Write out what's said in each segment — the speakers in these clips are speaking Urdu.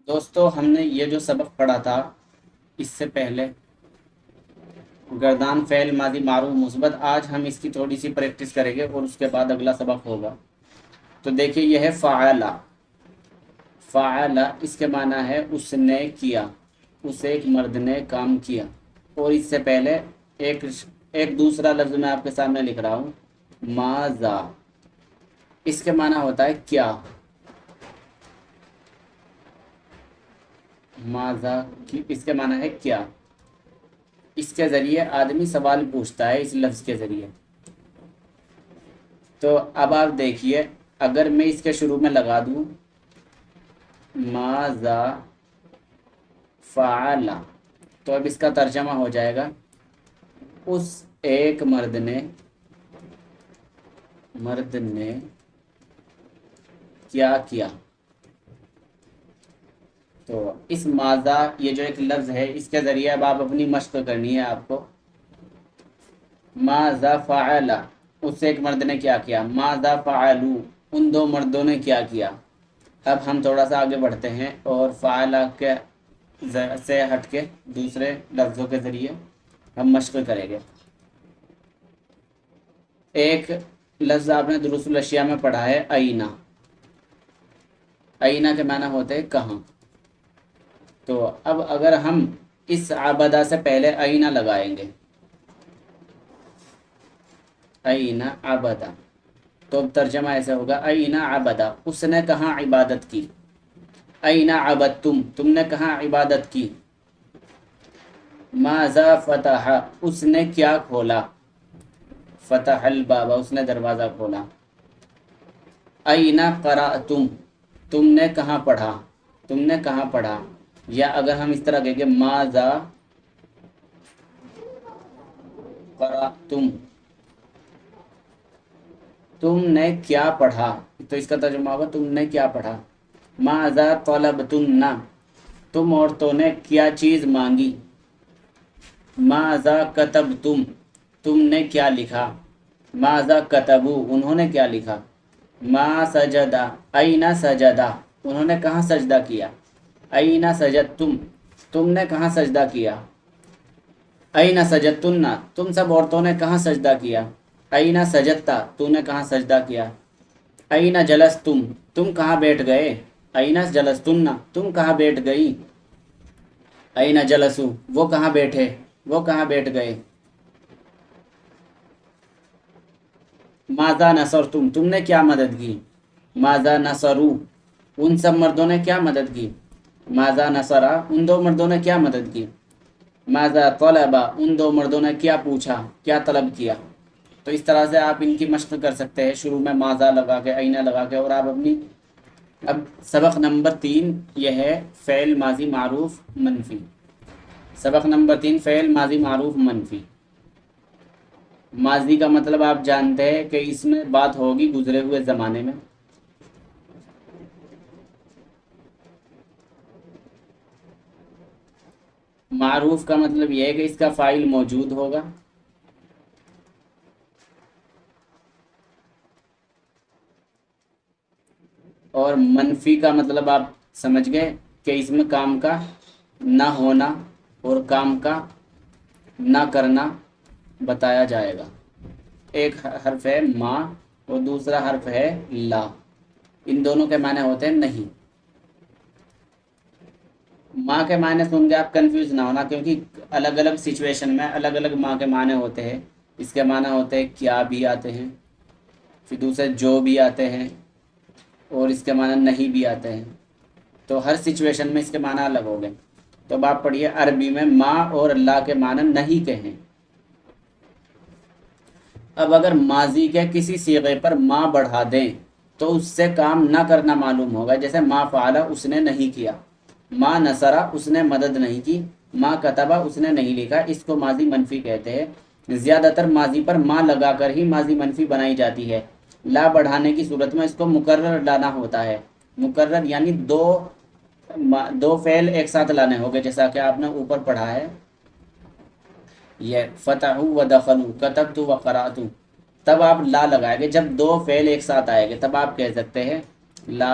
دوستو ہم نے یہ جو سبق پڑھا تھا اس سے پہلے گردان فعل ماضی معروف مثبت، آج ہم اس کی تھوڑی سی پریکٹس کریں گے اور اس کے بعد اگلا سبق ہوگا۔ تو دیکھیے یہ ہے فعلا۔ فعلا اس کے معنی ہے اس نے کیا، اسے ایک مرد نے کام کیا۔ اور اس سے پہلے ایک دوسرا لفظ میں آپ کے سامنے لکھ رہا ہوں، ماذا۔ اس کے معنی ہوتا ہے کیا، ماذا کی اس کے معنی ہے کیا۔ اس کے ذریعے آدمی سوال پوچھتا ہے اس لفظ کے ذریعے۔ تو اب آپ دیکھیے، اگر میں اس کے شروع میں لگا دوں ماذا فعل، تو اب اس کا ترجمہ ہو جائے گا اس ایک مرد نے کیا کیا۔ تو اس ماذا یہ جو ایک لفظ ہے اس کے ذریعے اب آپ اپنی مشق کرنی ہے آپ کو۔ ماذا فعل، اس ایک مرد نے کیا کیا۔ ماذا فعلوا، ان دو مردوں نے کیا کیا۔ اب ہم تھوڑا سا آگے بڑھتے ہیں اور فعل کے سے ہٹ کے دوسرے لفظوں کے ذریعے ہم مشق کریں گے۔ ایک لفظ آپ نے دروس الاشیاء میں پڑھا ہے اینا۔ اینا کے معنی ہوتے ہیں کہاں۔ تو اب اگر ہم اس عبدہ سے پہلے اینا لگائیں گے، اینا عبدہ، تو اب ترجمہ ایسے ہوگا اینا عبدہ، اس نے کہاں عبادت کی۔ اینا عبدتم، تم نے کہاں عبادت کی۔ ماذا فتح، اس نے کیا کھولا۔ فتح الباب، اس نے دروازہ کھولا۔ اینا قرأتم، تم نے کہاں پڑھا، تم نے کہاں پڑھا۔ یا اگر ہم اس طرح کہیں گے ماذا قرأتم، تم نے کیا پڑھا، تو اس کا ترجمہ ہوگا تم نے کیا پڑھا۔ ماذا طلبتن، تم عورتوں نے کیا چیز مانگی۔ ماذا کتبتم، تم نے کیا لکھا۔ ماذا کتبوا، انہوں نے کیا لکھا۔ ما سجدہ، اینا سجدہ، انہوں نے کہاں سجدہ کیا۔ اینا سجدتم، تم نے کہاں سجدہ کیا۔ اینا سجدتن، تم سب عورتوں نے کہاں سجدہ کیا۔ اینا سجدتا، تو نے کہاں سجدہ کیا۔ اینا جلستم، تم کہاں بیٹھ گئے۔ اینا جلستن، تم کہاں بیٹھ گئی۔ اینا جلسو، وہ کہاں بیٹھے، وہ کہاں بیٹھ گئے۔ ماذا نصرتم، تم نے کیا مدد کی۔ ماذا نصرو، ان سب مردوں نے کیا مدد کی۔ ماذا نصرا، ان دو مردوں نے کیا مدد کی۔ ماذا طلبا، ان دو مردوں نے کیا پوچھا، کیا طلب کیا۔ تو اس طرح سے آپ ان کی مشق کر سکتے ہیں، شروع میں ماذا لگا کے، اینا لگا کے، اور آپ اپنی۔ اب سبق نمبر 3 یہ ہے فعل ماضی معروف منفی۔ سبق نمبر 3 فعل ماضی معروف منفی۔ ماضی کا مطلب آپ جانتے ہیں کہ اس میں بات ہوگی گزرے ہوئے زمانے میں۔ معروف کا مطلب یہ ہے کہ اس کا فاعل موجود ہوگا۔ اور منفی کا مطلب آپ سمجھ گئے کہ اس میں کام کا نہ ہونا اور کام کا نہ کرنا بتایا جائے گا۔ ایک حرف ہے ما اور دوسرا حرف ہے لا، ان دونوں کے معنی ہوتے ہیں نہیں۔ ماں کے معنی سن کے آپ کنفیوز نہ ہونا، کیونکہ الگ الگ سچویشن میں الگ الگ ماں کے معنی ہوتے ہیں۔ اس کے معنی ہوتے ہیں کیا بھی آتے ہیں، پھر دوسرے جو بھی آتے ہیں، اور اس کے معنی نہیں بھی آتے ہیں۔ تو ہر سچویشن میں اس کے معنی الگ ہو گئے۔ تو اب آپ پڑھیے عربی میں ماں اور اللہ کے معنی نہیں کہیں۔ اب اگر ماضی کے کسی صیغے پر ماں بڑھا دیں تو اس سے کام نہ کرنا معلوم ہوگا، جیسے ما فعلا، اس نے نہیں کیا۔ ما نصرا، اس نے مدد نہیں کی۔ ما کتبا، اس نے نہیں لکھا۔ اس کو ماضی منفی کہتے ہیں۔ زیادہ تر ماضی پر ما لگا کر ہی ماضی منفی بنائی جاتی ہے۔ لا بڑھانے کی صورت میں اس کو مکرر لانا ہوتا ہے۔ مکرر یعنی دو فعل ایک ساتھ لانے ہوگے، جیسا کہ آپ نے اوپر پڑھا ہے، یہ فتحوا و دخلوا، کتبت و قرأت، تب آپ لا لگائیں گے۔ جب دو فعل ایک ساتھ آئیں گے تب آپ کہہ سکتے ہیں لا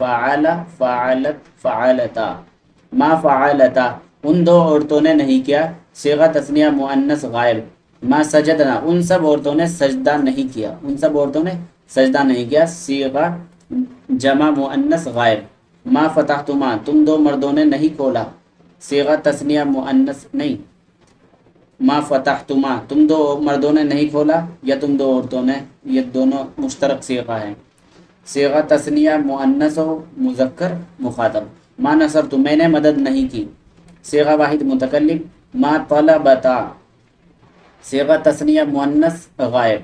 فعل فعلت فعلتا ما فعلتا ان دو عورتوں نے نہیں کیا صیغہ تثنیہ مؤنث غائب ما سجدنا ان سب عورتوں نے سجدہ نہیں کیا ان سب عورتوں نے سجدہ نہیں کیا صیغہ جمع مؤنث غائب ما فتحتما تم دو مردوں نے نہیں کھولا صیغہ تثنیہ مؤنث نہیں ما فتحتما تم دو مردوں نے نہیں کھولا یا تم دو عورتوں نے یہ دونوں مشترک صیغہ ہے صیغہ تثنیہ مؤنث و مذکر مخاطب ما نصرت میں نے مدد نہیں کی صیغہ واحد متکلم ما طلبتا صیغہ تثنیہ مؤنث غائب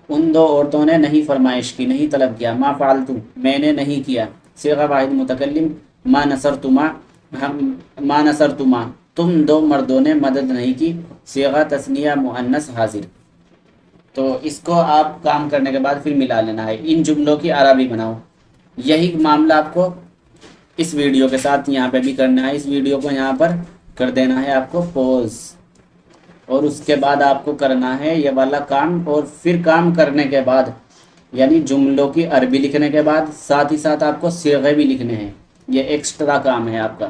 ان دو عورتوں نے نہیں فرمائش کی نہیں طلب کیا ما فعلت میں نے نہیں کیا صیغہ واحد متکلم ما نصرتما ما نصرتما تم دو مردوں نے مدد نہیں کی صیغہ تثنیہ مؤنث حاضر تو اس کو آپ کام کرنے کے بعد پھر ملا لینا ہے ان جملوں کی عربی بناؤ یہی معاملہ آپ کو اس ویڈیو کے ساتھ یہاں پہ بھی کرنا ہے اس ویڈیو کو یہاں پر کر دینا ہے آپ کو پوز اور اس کے بعد آپ کو کرنا ہے یہ والا کام اور پھر کام کرنے کے بعد یعنی جملوں کی عربی لکھنے کے بعد ساتھ ہی ساتھ آپ کو صیغے بھی لکھنے ہیں یہ ایکسٹرا کام ہے آپ کا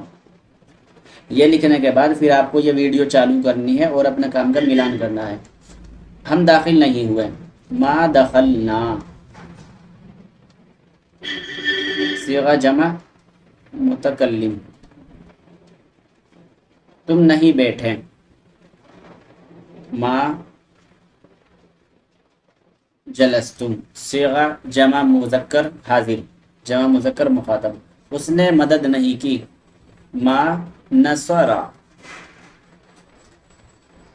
یہ لکھنے کے بعد پھر آپ کو یہ ویڈیو چالو کرنی ہے اور اپنے کام کا ملان کرنا ہے ہم داخل نہیں ہوئے ما دخلنا صیغہ جمع متکلم تم نہیں بیٹھے ما جلستم صیغہ جمع مذکر حاضر جمع مذکر مخاطب اس نے مدد نہیں کی ما نصرا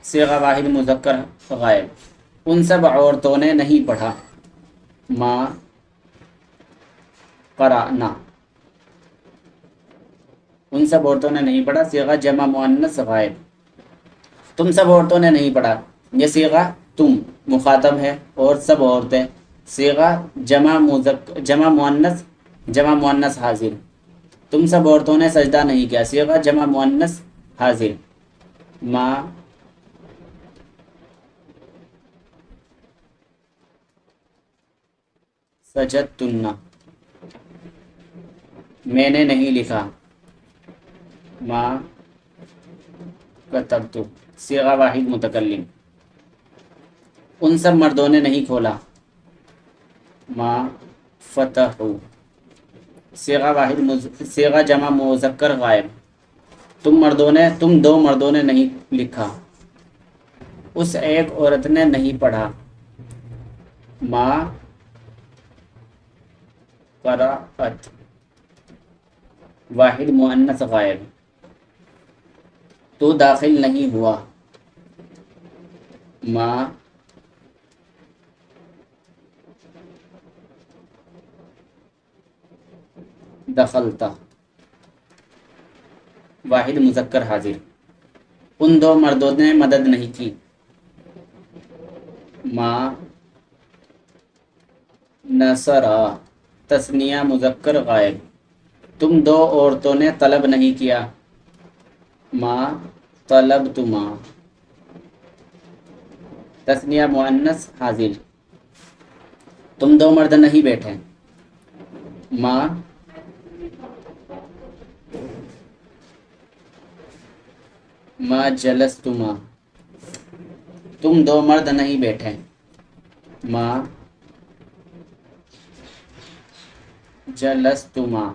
صیغہ واحد مذکر غائب ان سب عورتوں نے نہیں پڑھا ما قرأنا ان سب عورتوں نے نہیں پڑھا صیغہ جمع مؤنث غائب تم سب عورتوں نے نہیں پڑھا یہ صیغہ تم مخاطب ہے اور سب عورتیں صیغہ جمع مؤنث حاضر تم سب عورتوں نے سجدہ نہیں کیا صیغہ جمع مؤنث حاضر ما سجدتن میں نے نہیں لکھا ما کتبت صیغہ واحد متکلم ان سب مردوں نے نہیں کھولا ما فتحوا صیغہ واحد صیغہ جمع مذکر غائب تم دو مردوں نے نہیں لکھا اس ایک عورت نے نہیں پڑھا ما قرأت واحد مؤنث غائب تو داخل نہیں ہوا ما دخلتا واحد مذکر حاضر ان دو مردوں نے مدد نہیں کی ما نصرا تثنیہ مذکر غائب تم دو عورتوں نے طلب نہیں کیا ما طلبتما تثنیہ مؤنث حاضر تم دو مرد نہیں بیٹھے ما جلستما تم دو مرد نہیں بیٹھے ما جلستما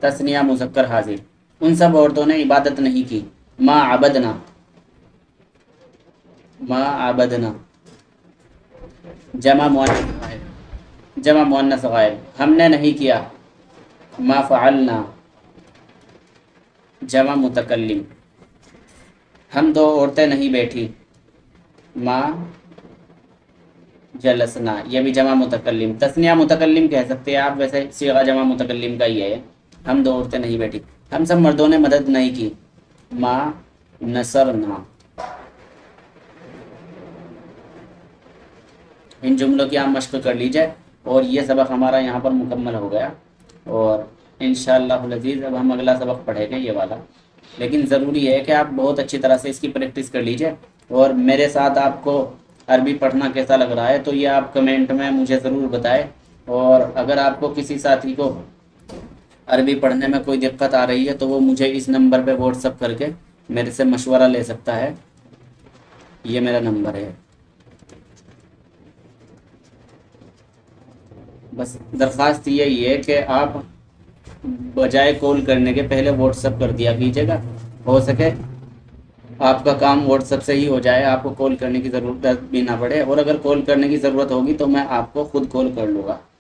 تثنیہ مذکر حاضر ان سب عورتوں نے عبادت نہیں کی ما عبدنا جمع مؤنث غائب ہم نے نہیں کیا ما فعلنا جمع متکلم ہم دو عورتیں نہیں بیٹھی ما جلسنا یہ بھی جمع متکلم تثنیہ متکلم کہہ سکتے ہیں آپ ویسے صیغہ جمع متکلم کا ہی ہے ہم دو عورتیں نہیں بیٹھی ہم سب مردوں نے مدد نہیں کی ما نصرنا ان جملوں کی آپ مشق کر لیجئے اور یہ سبق ہمارا یہاں پر مکمل ہو گیا اور انشاءاللہ العزیز اب ہم اگلا سبق پڑھیں گے یہ والا لیکن ضروری ہے کہ آپ بہت اچھی طرح سے اس کی پریکٹس کر لیجئے اور میرے ساتھ آپ کو عربی پڑھنا کیسا لگ رہا ہے تو یہ آپ کمنٹ میں مجھے ضرور بتائیں اور اگر آپ کو کسی ساتھی کو عربی پڑھنے میں کوئی دقت آ رہی ہے تو وہ مجھے اس نمبر پہ واٹس اپ کر کے میرے سے مشورہ لے سکتا ہے، یہ میرا نمبر ہے۔ بس درخواست یہی ہے کہ آپ بجائے کال کرنے کے پہلے واٹس اپ کر دیا کیجیے گا، ہو سکے آپ کا کام واٹس اپ سے ہی ہو جائے، آپ کو کال کرنے کی ضرورت بھی نہ پڑے، اور اگر کال کرنے کی ضرورت ہوگی تو میں آپ کو خود کال کر لوں گا۔